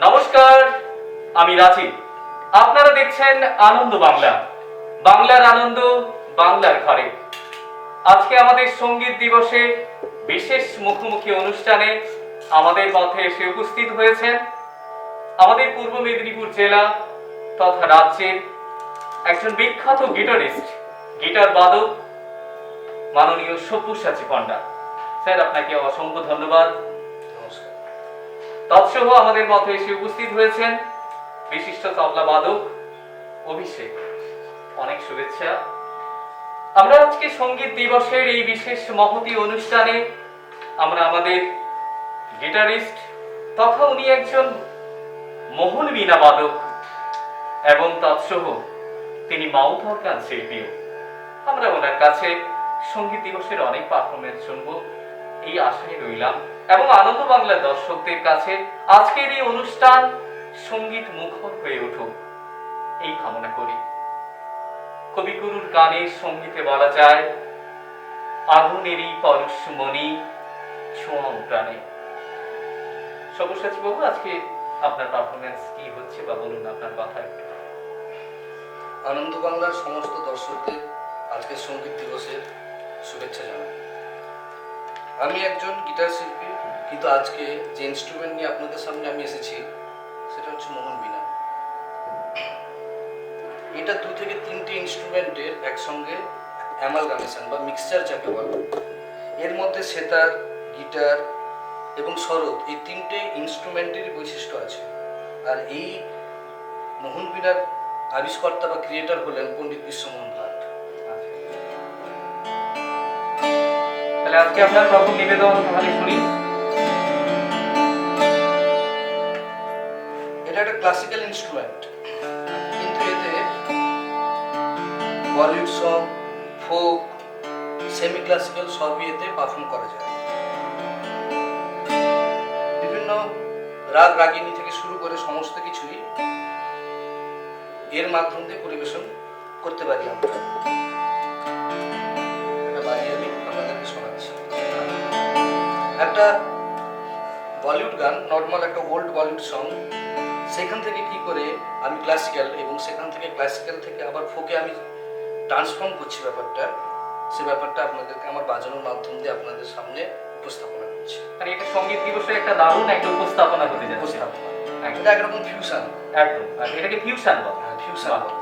নমস্কার, আমি রাজীব। আপনারা দেখছেন আনন্দ বাংলা, বাংলার আনন্দ বাংলার ঘরে। আজকে আমাদের সঙ্গীত দিবসে বিশেষ মুখোমুখি অনুষ্ঠানে আমাদের মধ্যে এসে উপস্থিত হয়েছেন আমাদের পূর্ব মেদিনীপুর জেলা তথা রাজ্যের একজন বিখ্যাত গিটারিস্ট, গিটার বাদক মাননীয় সব্যসাচী পণ্ডা। স্যার, আপনাকে অসংখ্য ধন্যবাদ। নমস্কার। তৎসহ আমাদের মধ্যে এসে উপস্থিত হয়েছেন বিশিষ্ট তবলা বাদক অভিষেক। অনেক শুভেচ্ছা। আমরা আজকে সঙ্গীত দিবসের এই বিশেষ মহতী অনুষ্ঠানে আমরা আমাদের গিটারিস্ট তথা উনি একজন মোহন বীণা বাদক এবং তৎসহ তিনি মাউথ অর্গান শিল্পীও। আমরা ওনার কাছে সঙ্গীত দিবসের অনেক পারফরমেন্স শুনবো এই আশায় রইলাম এবং আনন্দ বাংলার দর্শকদের কাছে আজকের এই অনুষ্ঠান সঙ্গীত মুখর হয়ে উঠুক এই কামনা করি। কবিগুরুর গানের সঙ্গীতে বলা যায়, আগুনেরই পরশমণি ছোঁয়াও প্রাণে। সব্যসাচী বাবু, আজকে আপনার পারফরমেন্স কি হচ্ছে বা বলুন আপনার কথা একটু। আনন্দ বাংলার সমস্ত দর্শকদের আজকের সঙ্গীত দিবসের শুভেচ্ছা জানাই। আমি একজন গিটার শিল্পী, কিন্তু আজকে যে ইনস্ট্রুমেন্ট নিয়ে আপনাদের সামনে আমি এসেছি সেটা হচ্ছে মোহন বীণা। এটা 2 থেকে 3টে ইনস্ট্রুমেন্টের একসঙ্গে অ্যামালগামেশন বা মিক্সচার যাকে বলে। এর মধ্যে সেতার, গিটার এবং সরোদ, এই 3টে ইনস্ট্রুমেন্টেরই বৈশিষ্ট্য আছে। আর এই মোহন বীণার আবিষ্কর্তা বা ক্রিয়েটর হলেন পণ্ডিত বিশ্বমোহন ভাট। তাহলে আজকে আপনার প্রথম নিবেদন তাহলে শুনি। এটা একটা ক্লাসিক্যাল ইনস্ট্রুমেন্ট, কিন্তু এতে Bollywood song, folk, semi classical সবই এতে পারফর্ম করা যায়। বিভিন্ন রাগ রাগিনী থেকে শুরু করে সমস্ত কিছুই এর মাধ্যম দিয়ে পরিবেশন করতে পারি আমরা। এটা বাজিয়ে আমি আপনাদেরকে শোনাচ্ছি। একটা বলিউড গান, নর্মাল একটা ওল্ড বলিউড সং, সেখান থেকে কি করে আমি ক্লাসিক্যাল এবং সেখান থেকে ক্লাসিক্যাল থেকে আবার ফোকে আমি ট্রান্সফর্ম করছি ব্যাপারটা, সে ব্যাপারটা আপনাদেরকে আমার বাজানোর মাধ্যম দিয়ে আপনাদের সামনে উপস্থাপনা করছি। মানে এটা সঙ্গীত দিবসের একটা দারুণ একটা উপস্থাপনা হতে যাচ্ছে। উপস্থাপনা এটা একরকম ফিউশন। একদম, আর এটাকে ফিউশন বলে। হ্যাঁ, ফিউশন বলে।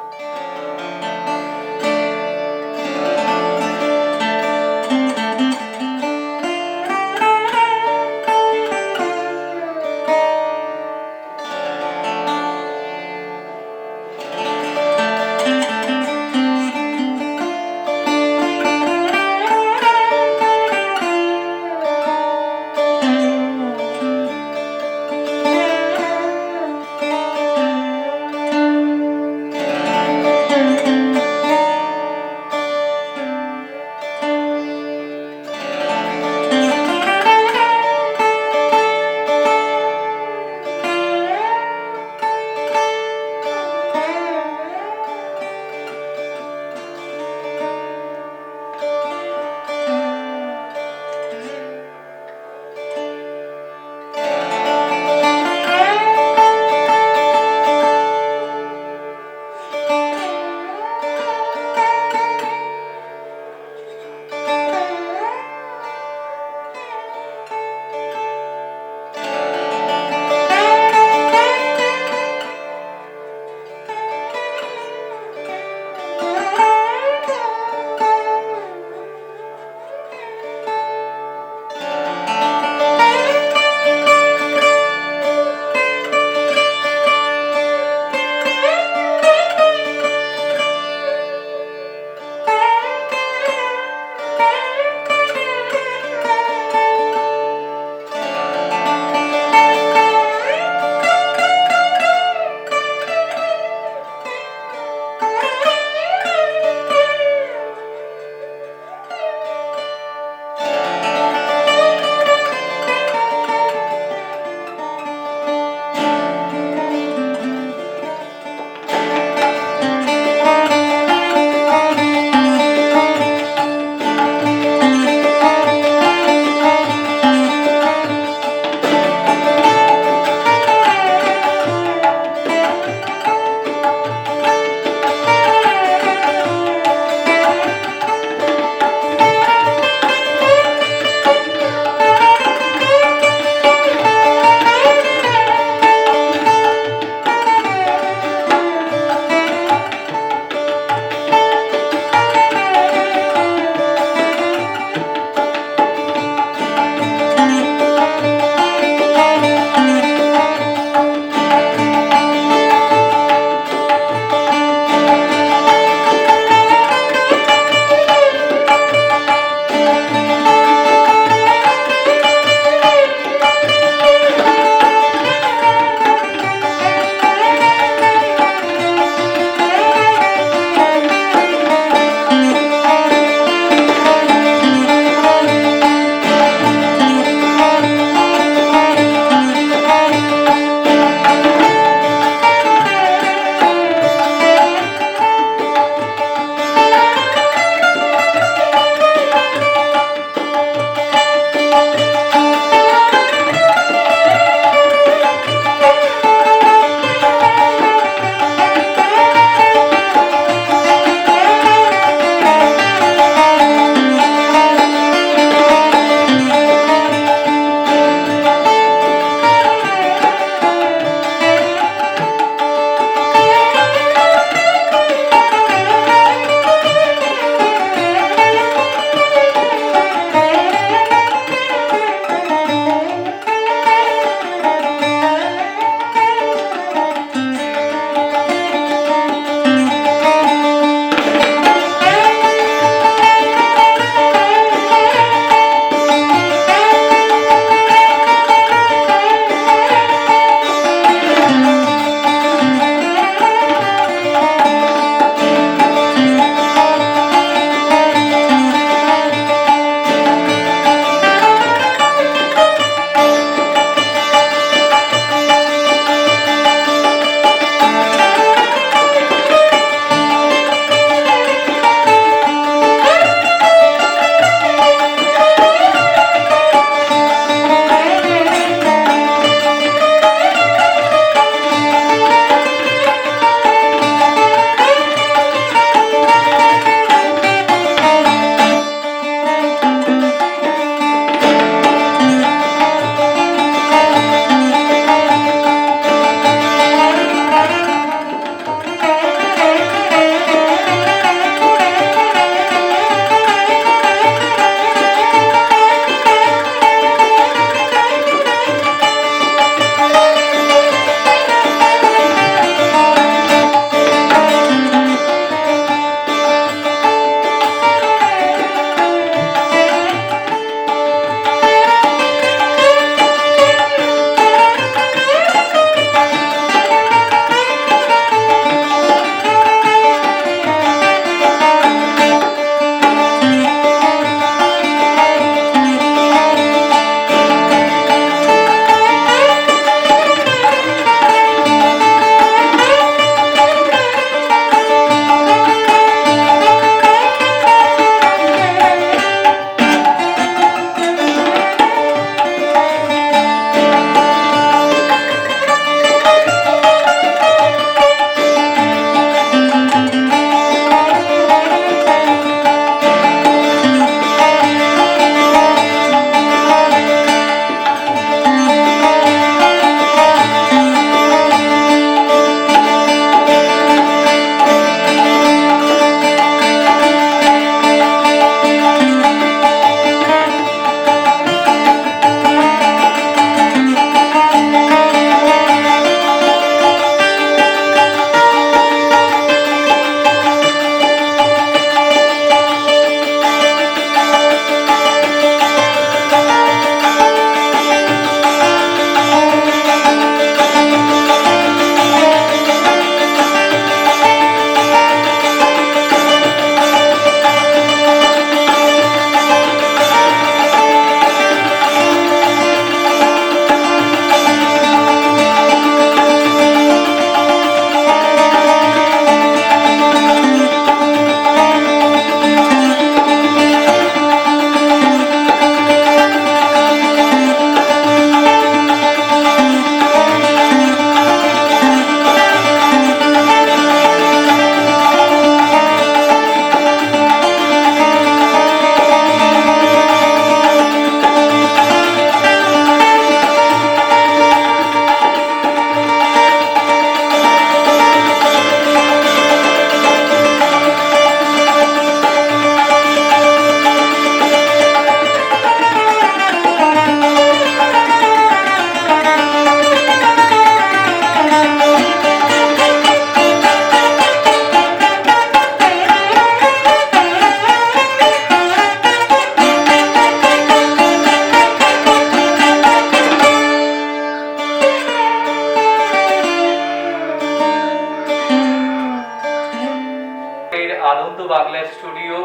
বাংলা স্টুডিও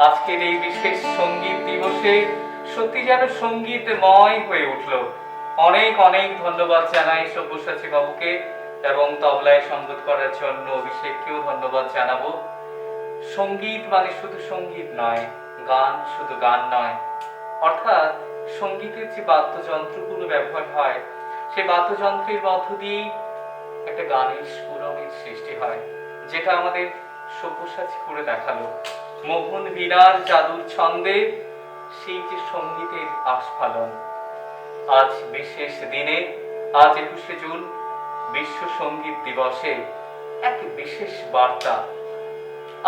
আজকের এই বিশেষ সঙ্গীত দিবসে সত্যি যেন সঙ্গীতময় হয়ে উঠল। অনেক অনেক ধন্যবাদ জানাই সব্যসাচী বাবুকে এবং তবলায় সঙ্গীত করার জন্য অভিষেককেও ধন্যবাদ জানাবো। সঙ্গীত মানে শুধু সঙ্গীত নয়, গান শুধু গান নয়, অর্থাৎ সঙ্গীতের যে বাদ্যযন্ত্রগুলো ব্যবহার হয় সেই বাদ্যযন্ত্রের মধ্য দিয়েই একটা গানের স্ফুরণের সৃষ্টি হয়, যেটা আমাদের সব্যসাচী করে দেখালো। মোহন বীণার জাদুর ছন্দে সেই যে সঙ্গীতের আস্ফালন। আজ বিশেষ দিনে, আজ 21শে জুন বিশ্ব সঙ্গীত দিবসে এক বিশেষ বার্তা।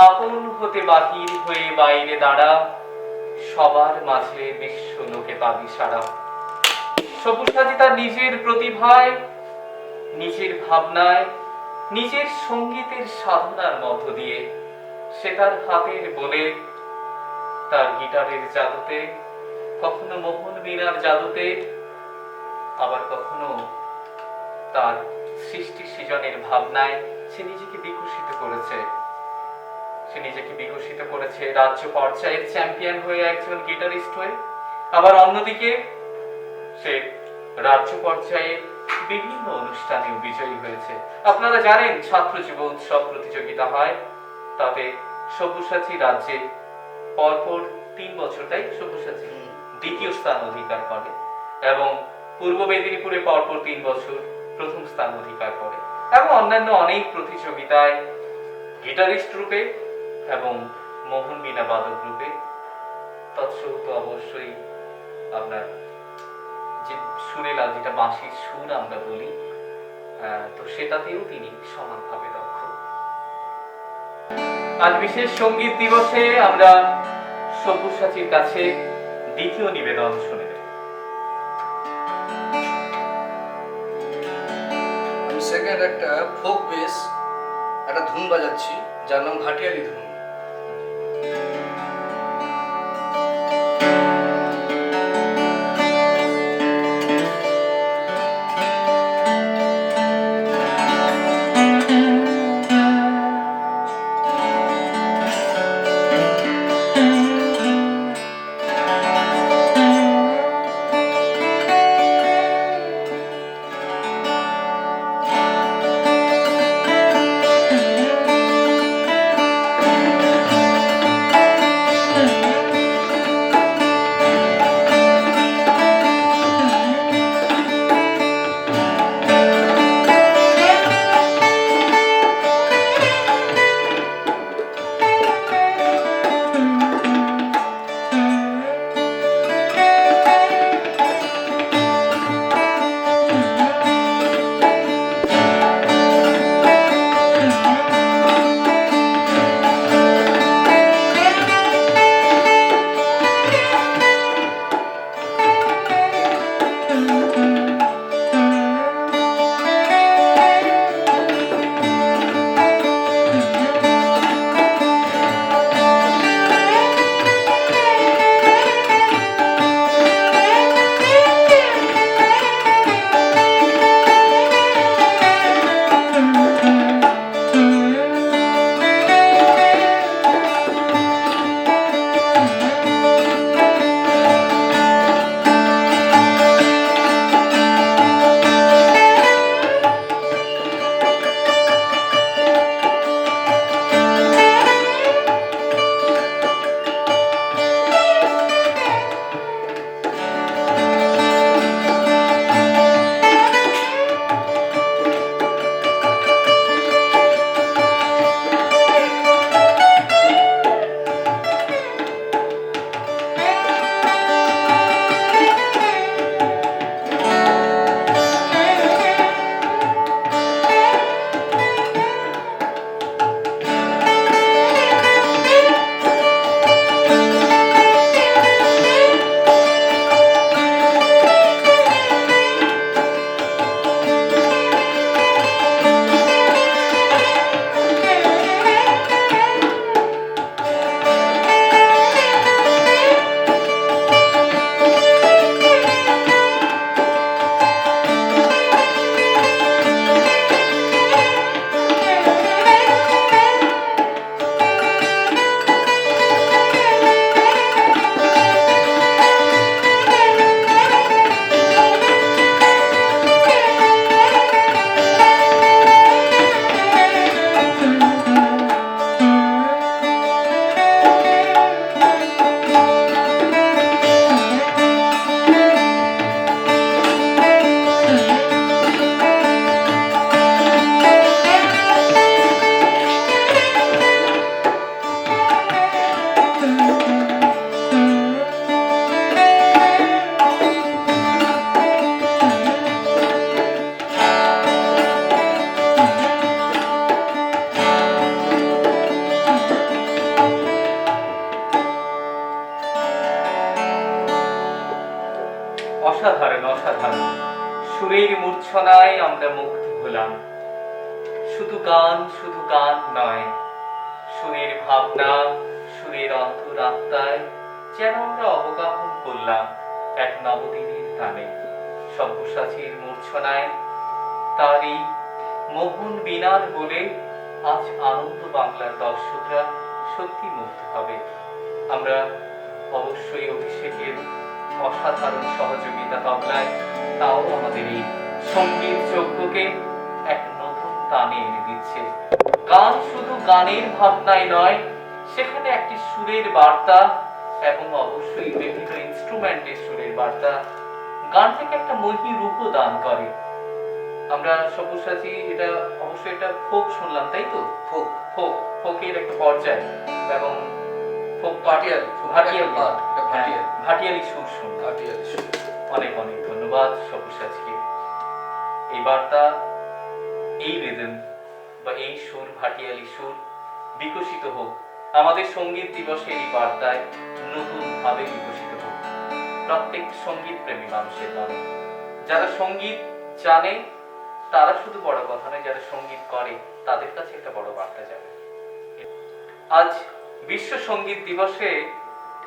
আপন হতে বাহির হয়ে বাইরে দাঁড়া, সবার মাঝে বিশ্ব লোকে পাবি সারা। সব্যসাচী তার নিজের প্রতিভায়, নিজের ভাবনায়, নিজের সঙ্গীতের সাধনার মধ্য দিয়ে সে তার হাতের বলে, তার গিটারের জাদুতে, কখনো মোহন বীণার জাদুতে, আবার কখনো তার সৃষ্টি সৃজনের ভাবনায় সে নিজেকে বিকশিত করেছে। সে নিজেকে বিকশিত করেছে রাজ্য পর্যায়ের চ্যাম্পিয়ন হয়ে, একজন গিটারিস্ট হয়ে। আবার অন্যদিকে সে রাজ্য পর্যায়ে বিভিন্ন অনুষ্ঠানে বিজয়ী হয়েছে। আপনারা জানেন ছাত্র যুব উৎসব প্রতিযোগিতা হয়, তাতে সব্যসাচী রাজ্যে পরপর 3 বছর, তাই সব্যসাচী দ্বিতীয় স্থান অধিকার করে এবং পূর্ব মেদিনীপুরে পরপর 3 বছর প্রথম স্থান অধিকার করে এবং অন্যান্য অনেক প্রতিযোগিতায় গিটারিস্ট রূপে এবং মোহন বীণা বাদক রূপে। তৎসত্ত্বেও অবশ্যই আপনার যে সুরেলা, যেটা বাঁশির সুর আমরা বলি, তো সেটাতেও তিনি সমানভাবে দক্ষ। আজ বিশেষ সঙ্গীত দিবসে আমরা সব্যসাচীর কাছে দ্বিতীয় নিবেদন শুনে নেব। আমি সেকেন্ড একটা ফোক বেস একটা ধুন বাজাচ্ছি, যার নাম ভাটিয়ালি ধুন। মূর্ছনায় আমরা মুগ্ধ হলাম। শুধু গান নয়, সুরের ভাবনা, সুরের অন্তরাত্মায় যেন আমরা অবগাহন করলাম এক নবদিনের গানে। সব্যসাচীর মূর্ছনায় তার এই মোহন বীণার বলে আজ আনন্দ বাংলার দর্শকরা সত্যি মুগ্ধ হবে। আমরা অবশ্যই অভিষেকের অসাধারণ সহযোগিতা তবলায়, তাও আমাদের এই সঙ্গীত যজ্ঞকে এক নতুন টানে এনে দিচ্ছে। গান শুধু গানের ভাবনায় নয়, সেখানে একটি সুরের বার্তা এবং অবশ্যই বিভিন্ন ইনস্ট্রুমেন্টের সুরের বার্তা গানটাকে একটা মহী রূপ দান করে। আমরা সব্যসাচী এটা অবশ্যই এটা ফোক শুনলাম, তাই তো? ফোকের একটা পর্যায় এবং ফোক ভাটিয়ালি সুর শুনলাম। অনেক অনেক ধন্যবাদ সব্যসাচীকে। এই বার্তা, এই রিদম বা এই সুর, ভাটিয়ালি সুর বিকশিত হোক আমাদের সঙ্গীত দিবসের এই বার্তায়, নতুন ভাবে বিকশিত হোক প্রত্যেক সঙ্গীত প্রেমী মানুষের মনে। যারা সঙ্গীত জানে তারা শুধু বড় কথা নয়, যারা সঙ্গীত করে তাদের কাছে একটা বড় বার্তা যাবে। আজ বিশ্ব সঙ্গীত দিবসে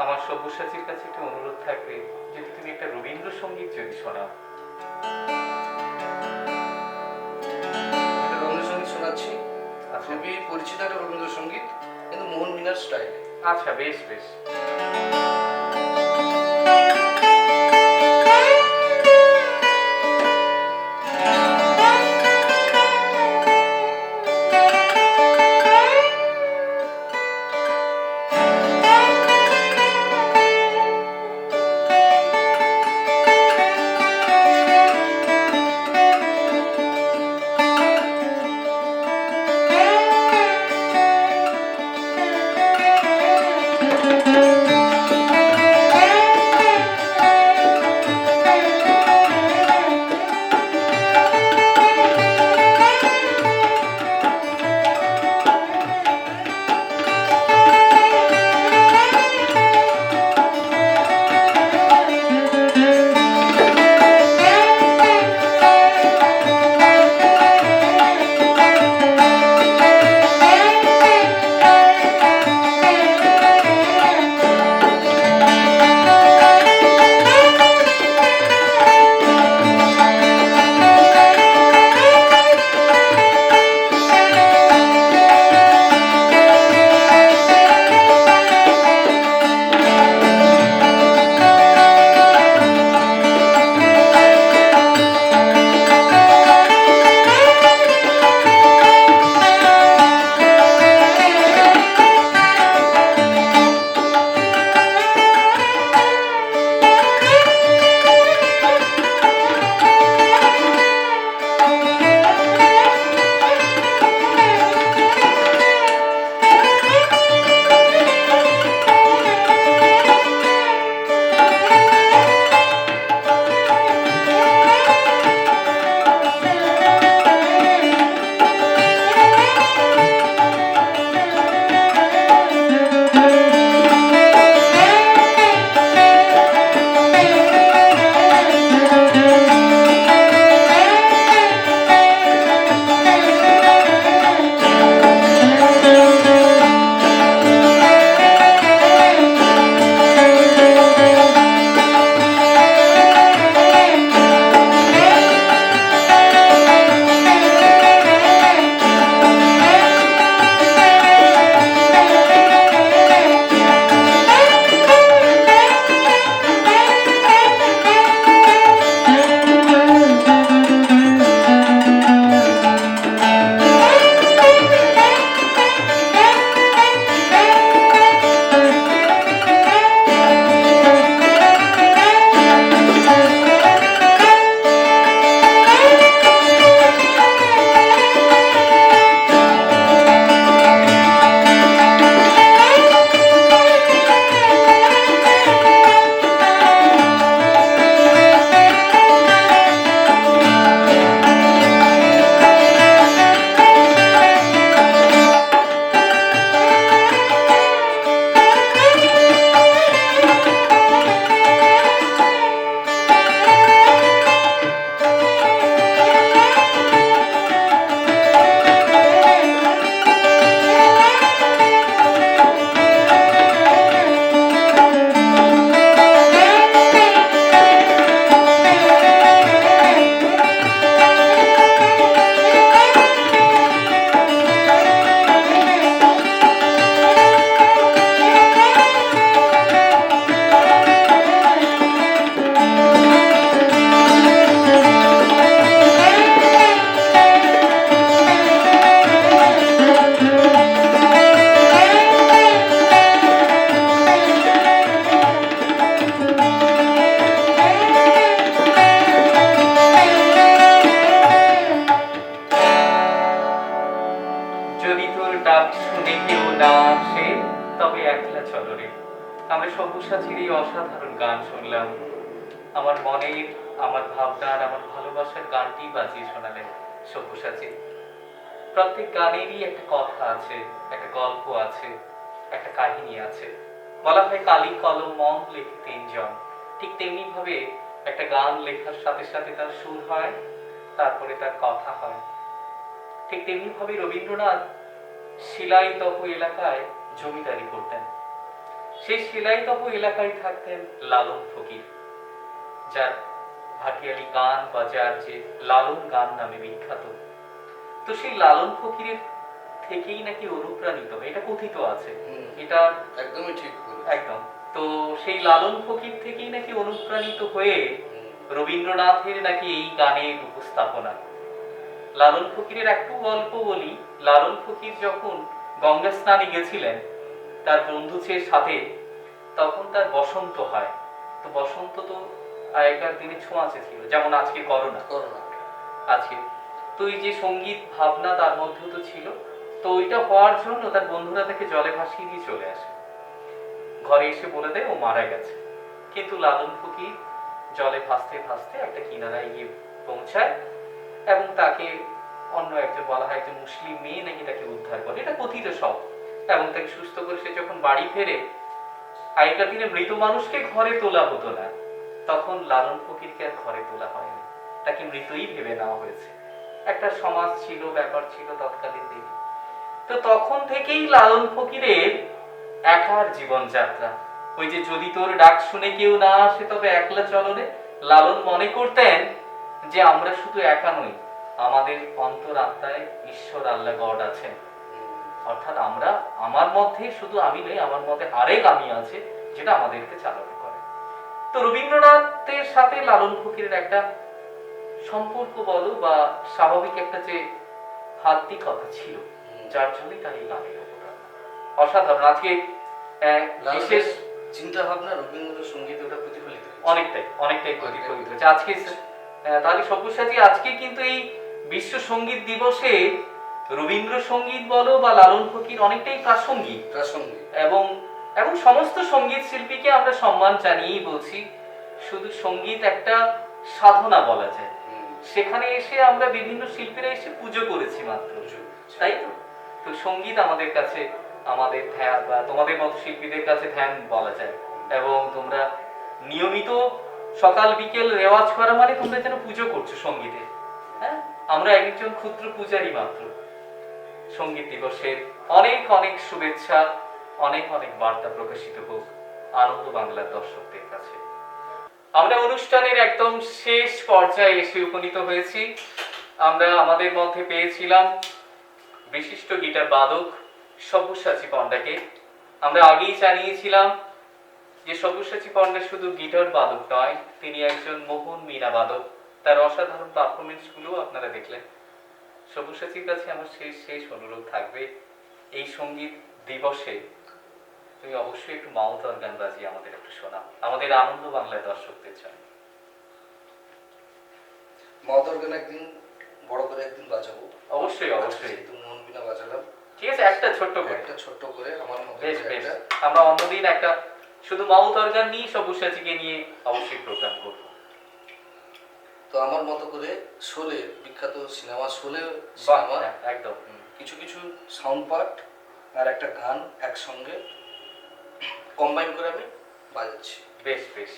আমার সব্যসাচীর কাছে একটা অনুরোধ থাকবে, যদি তুমি একটা রবীন্দ্রসঙ্গীত যদি শোনাও। রবীন্দ্রসঙ্গীত শোনাচ্ছি। খুবই পরিচিত একটা রবীন্দ্রসঙ্গীত, কিন্তু মোহন মিনার স্টাইল। আচ্ছা, বেশ বেশ। তোর ডাক শুনে কেউ না আসে তবে একলা চলো রে। আমরা সব্যসাচীর এই অসাধারণ গান শুনলাম। আমার মনের, আমার ভাবনার, আমার ভালোবাসার গানটি বাজিয়ে শোনালেন সব্যসাচী। প্রত্যেক গানেরই একটা কথা আছে, একটা গল্প আছে, একটা কাহিনী আছে। বলা হয় কালি কলম মন লেখে তিনজন। ঠিক তেমনি ভাবে একটা গান লেখার সাথে সাথে তার সুর হয়, তারপরে তার কথা হয়। ঠিক তেমনি ভাবে রবীন্দ্রনাথ শিলাইতহ এলাকায় জমিদারি করতেন। সেই শিলাইতহ এলাকায় থাকতেন লালন ফকির, যার ভাটিয়ালি গান বা যার যে লালন গান নামে বিখ্যাত। তো সেই লালন ফকিরের থেকেই নাকি অনুপ্রাণিত, এটা কথিত আছে। এটা একদমই ঠিক একদম। তো সেই লালন ফকির থেকেই নাকি অনুপ্রাণিত হয়ে রবীন্দ্রনাথের নাকি এই গানের উপস্থাপনা। লালন ফকিরের একটু গল্প বলি। লালন ফকির যখন গঙ্গা স্নানে গেছিলেন তার বন্ধুদের সাথে, তখন তার বসন্ত হয়। তো বসন্ত তো আগেকার দিনে ছোঁয়াচে ছিল, যেমন আজকে করোনা আছে। তো এই যে সঙ্গীত ভাবনা তার মধ্যেও তো ছিল। তো ওইটা হওয়ার জন্য তার বন্ধুরা তাকে জলে ভাসিয়ে দিয়ে চলে আসে, ঘরে এসে বলে দেয় ও মারা গেছে। কিন্তু লালন ফকির জলে ভাসতে ভাসতে একটা কিনারায় গিয়ে পৌঁছায় এবং তাকে অন্য একজন, বলা হয় একজন মুসলিম মেয়ে নাকি তাকে উদ্ধার করে, এটা কথিত সব। এবং তাকে সুস্থ করে সে যখন বাড়ি ফেরে, আগেকার দিনে মৃত মানুষকে ঘরে তোলা হতো না, তখন লালন ফকিরকে আর ঘরে তোলা হয়নি, তাকে মৃতই ভেবে নেওয়া হয়েছে। একটা সমাজ ছিল, ব্যাপার ছিল তৎকালীন দিনে। তো তখন থেকেই লালন ফকিরের একার জীবনযাত্রা। ওই যে যদি তোর ডাক শুনে কেউ না আসে তবে একলা চলনে, লালন মনে করতেন যে আমরা শুধু একা নই, আমাদের অন্তরাত্মায় ঈশ্বর আল্লাহ গড আছেন। অর্থাৎ আমরা, আমার মধ্যে শুধু আমি নই, আমার মধ্যে আরেক আমি আছে যেটা আমাদেরকে চালনা করে। তো রবীন্দ্রনাথের সাথে লালন ফকিরের একটা সম্পর্ক বলো বা স্বাভাবিক একটা যে হাত্মিকতা ছিল, যার জন্যই তার এই গানের অসাধারণ। আজকে বিশেষ চিন্তা ভাবনা রবীন্দ্রসঙ্গীত ওটা প্রতিফলিত অনেকটাই প্রতিফলিত হয়েছে আজকে। তাহলে সব্যসাচী আজকে কিন্তু এই বিশ্ব সঙ্গীত দিবসে রবীন্দ্রসঙ্গীত বলো বা লালন ফকির অনেকটাই প্রাসঙ্গিক এবং এবং সমস্ত সঙ্গীত শিল্পীকে আমরা সম্মান জানিয়েই বলছি। শুধু সঙ্গীত একটা সাধনা বলা যায়, সেখানে এসে আমরা বিভিন্ন শিল্পীরা এসে পুজো করেছি মাত্র, তাই তো? তো সঙ্গীত আমাদের কাছে আমাদের ধ্যান, বা তোমাদের মতো শিল্পীদের কাছে ধ্যান বলা যায়। এবং তোমরা নিয়মিত সকাল বিকেল রেওয়াজ করা মানে তোমরা যেন পুজো করছো সঙ্গীতে। হ্যাঁ, আমরা একজন ক্ষুদ্র পূজারি মাত্র। সঙ্গীত দিবসের অনেক অনেক শুভেচ্ছা, অনেক অনেক বার্তা প্রকাশিত হোক আনন্দ বাংলার দর্শকদের কাছে। আমরা অনুষ্ঠানের একদম শেষ পর্যায়ে এসে উপনীত হয়েছি। আমরা আমাদের মধ্যে পেয়েছিলাম বিশিষ্ট গিটার বাদক সব্যসাচী পণ্ডাকে। আমরা আগেই জানিয়েছিলাম যে সব্যসাচী পণ্ডা শুধু গিটার বাদক নয়, তিনি একজন মোহন মীনা বাদক। তার অসাধারণ পারফরমেন্স গুলো আপনারা দেখলেন। সব্যসাচীর কাছে আমার শেষ অনুরোধ থাকবে, এই সঙ্গীত দিবসে তুমি অবশ্যই একটু মাউথ অর্গান বাজিয়ে আমাদের একটু শোনা, আমাদের আনন্দ বাংলায় দর্শকদের জন্য। মাউথ অর্গান একদিন বড় করে একদিন বাজাবো। অবশ্যই অবশ্যই। তুমি মোহন বীণা বাজালাম, ঠিক আছে, একটা ছোট্ট করে আমার মধ্যে বেশ বেশ। আমরা অন্যদিন একটা শুধু মাউথ অর্গান নিয়ে সব্যসাচীকে নিয়ে অবশ্যই প্রোগ্রাম করব। তো আমার মতো করে শোলে, বিখ্যাত সিনেমা শোলে একদম কিছু কিছু সাউন্ড পার্ট আর একটা গান একসঙ্গে কম্বাইন করে আমি বাজাচ্ছি। বেশ বেশ।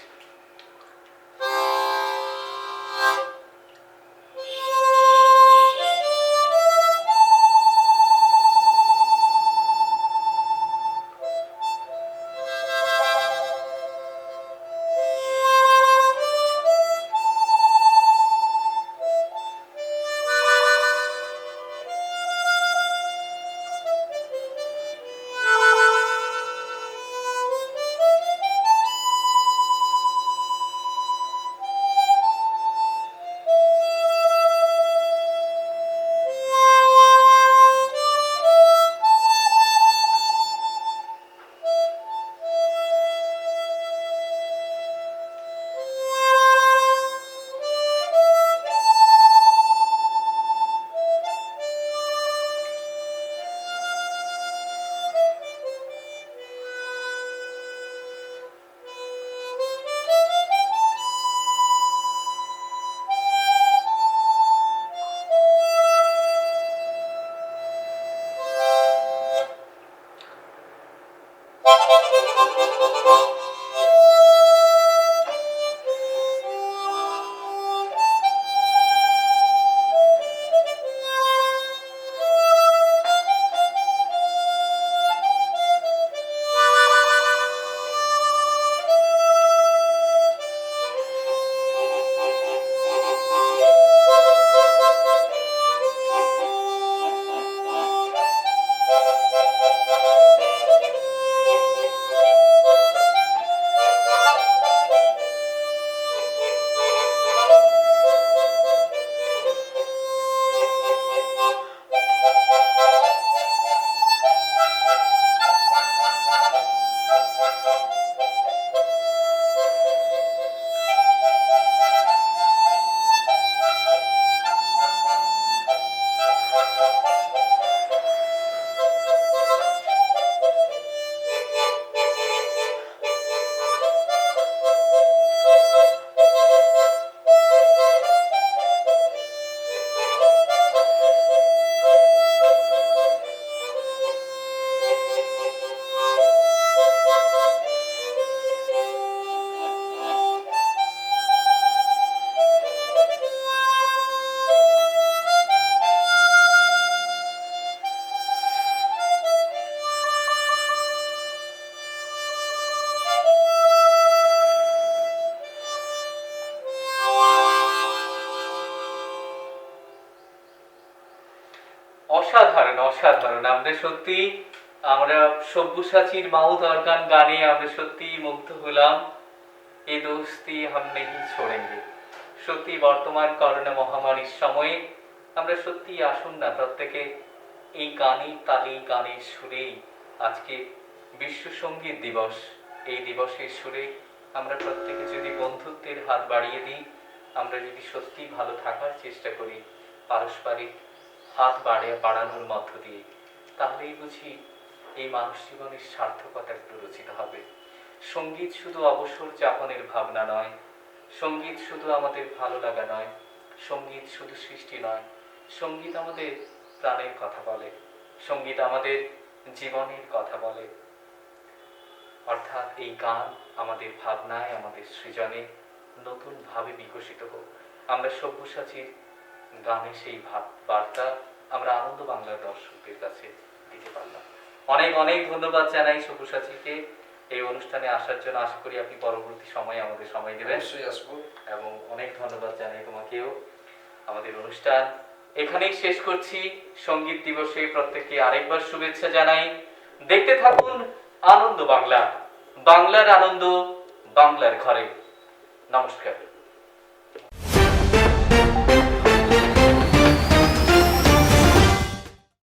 অসাধারণ অসাধারণ। আমরা সব্যসাচীর মাউথ অর্গান গানে আমরা সত্যি মুগ্ধ হলাম। এ দোস্তি হাম নেহি ছোড়েঙ্গে। সত্যি বর্তমান করোনা মহামারীর সময়ে আমরা সত্যি আসুন না প্রত্যেকে এই গানের তালে গানের সুরেই আজকে বিশ্ব সঙ্গীত দিবস, এই দিবসের সুরে আমরা প্রত্যেকে যদি বন্ধুত্বের হাত বাড়িয়ে দিই, আমরা যদি সত্যি ভালো থাকার চেষ্টা করি পারস্পরিক হাত বাড়ানোর মধ্য দিয়ে, তাহলেই বুঝি এই মানুষ জীবনের সার্থকতা একটু রচিত হবে। সঙ্গীত শুধু অবসর যাপনের ভাবনা নয়, সঙ্গীত শুধু আমাদের ভালো লাগা নয়, সঙ্গীত শুধু সৃষ্টি নয়, সঙ্গীত আমাদের প্রাণের কথা বলে, সঙ্গীত আমাদের জীবনের কথা বলে। অর্থাৎ এই গান আমাদের ভাবনায়, আমাদের সৃজনে নতুন ভাবে বিকশিত হোক। আমরা সব্যসাচীর গানে সেই বার্তা আমরা আনন্দ বাংলার দর্শকদের কাছে দিতে পারলাম। অনেক অনেক ধন্যবাদ জানাই সব্যসাচীকে এই অনুষ্ঠানে আসার জন্য। আশা করি আপনি পরবর্তী সময়ে আমাদের সময় দেবেন। অবশ্যই আসবো। এবং অনেক ধন্যবাদ জানাই তোমাকেও। আমাদের অনুষ্ঠান এখানেই শেষ করছি। সঙ্গীত দিবসে প্রত্যেককে আরেকবার শুভেচ্ছা জানাই। দেখতে থাকুন আনন্দ বাংলা, বাংলার আনন্দ বাংলার ঘরে। নমস্কার।